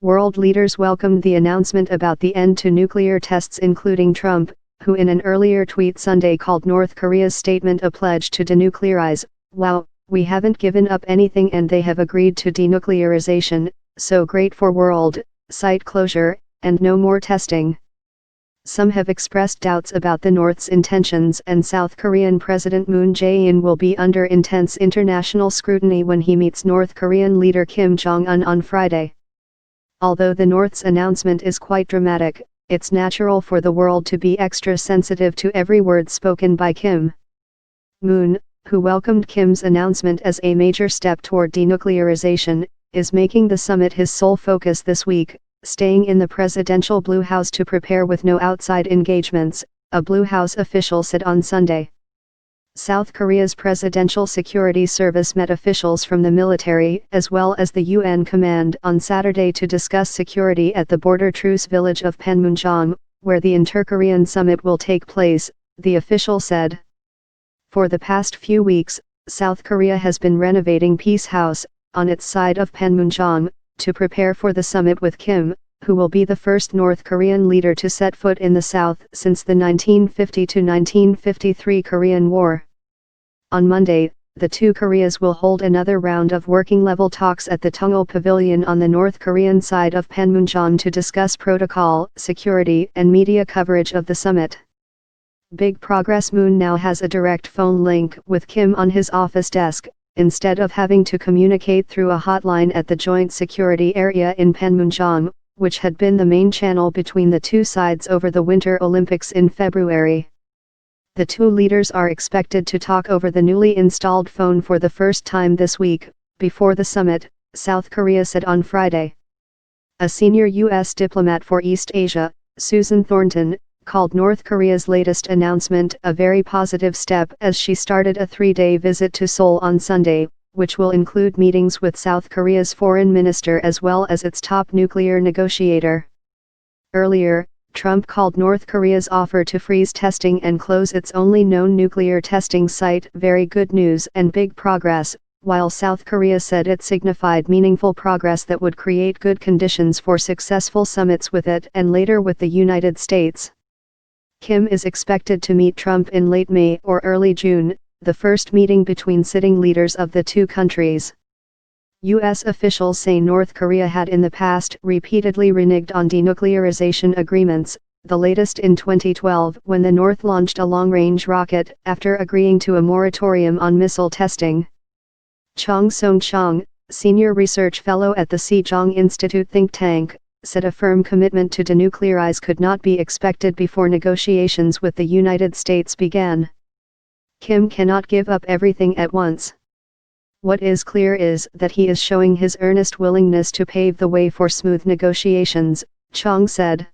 World leaders welcomed the announcement about the end to nuclear tests, including Trump, who in an earlier tweet Sunday called North Korea's statement a pledge to denuclearize. "Wow, we haven't given up anything and they have agreed to denuclearization, so great for world, site closure, and no more testing." Some have expressed doubts about the North's intentions, and South Korean President Moon Jae-in will be under intense international scrutiny when he meets North Korean leader Kim Jong-un on Friday. Although the North's announcement is quite dramatic, it's natural for the world to be extra sensitive to every word spoken by Kim. Moon, who welcomed Kim's announcement as a major step toward denuclearization, is making the summit his sole focus this week, staying in the presidential Blue House to prepare with no outside engagements, a Blue House official said on Sunday. South Korea's Presidential Security Service met officials from the military as well as the UN command on Saturday to discuss security at the border truce village of Panmunjom, where the Inter-Korean summit will take place, the official said. For the past few weeks, South Korea has been renovating Peace House, on its side of Panmunjom, to prepare for the summit with Kim, who will be the first North Korean leader to set foot in the South since the 1950–1953 Korean War. On Monday, the two Koreas will hold another round of working-level talks at the Tungul Pavilion on the North Korean side of Panmunjom to discuss protocol, security and media coverage of the summit. Big progress. Moon now has a direct phone link with Kim on his office desk, instead of having to communicate through a hotline at the joint security area in Panmunjom, which had been the main channel between the two sides over the Winter Olympics in February. The two leaders are expected to talk over the newly installed phone for the first time this week, before the summit, South Korea said on Friday. A senior U.S. diplomat for East Asia, Susan Thornton, called North Korea's latest announcement a very positive step as she started a 3-day visit to Seoul on Sunday, which will include meetings with South Korea's foreign minister as well as its top nuclear negotiator. Earlier, Trump called North Korea's offer to freeze testing and close its only known nuclear testing site very good news and big progress, while South Korea said it signified meaningful progress that would create good conditions for successful summits with it and later with the United States. Kim is expected to meet Trump in late May or early June, the first meeting between sitting leaders of the two countries. U.S. officials say North Korea had in the past repeatedly reneged on denuclearization agreements, the latest in 2012 when the North launched a long-range rocket after agreeing to a moratorium on missile testing. Chong Song-chong, senior research fellow at the Sejong Institute think tank, said a firm commitment to denuclearize could not be expected before negotiations with the United States began. Kim cannot give up everything at once. What is clear is that he is showing his earnest willingness to pave the way for smooth negotiations, Chong said.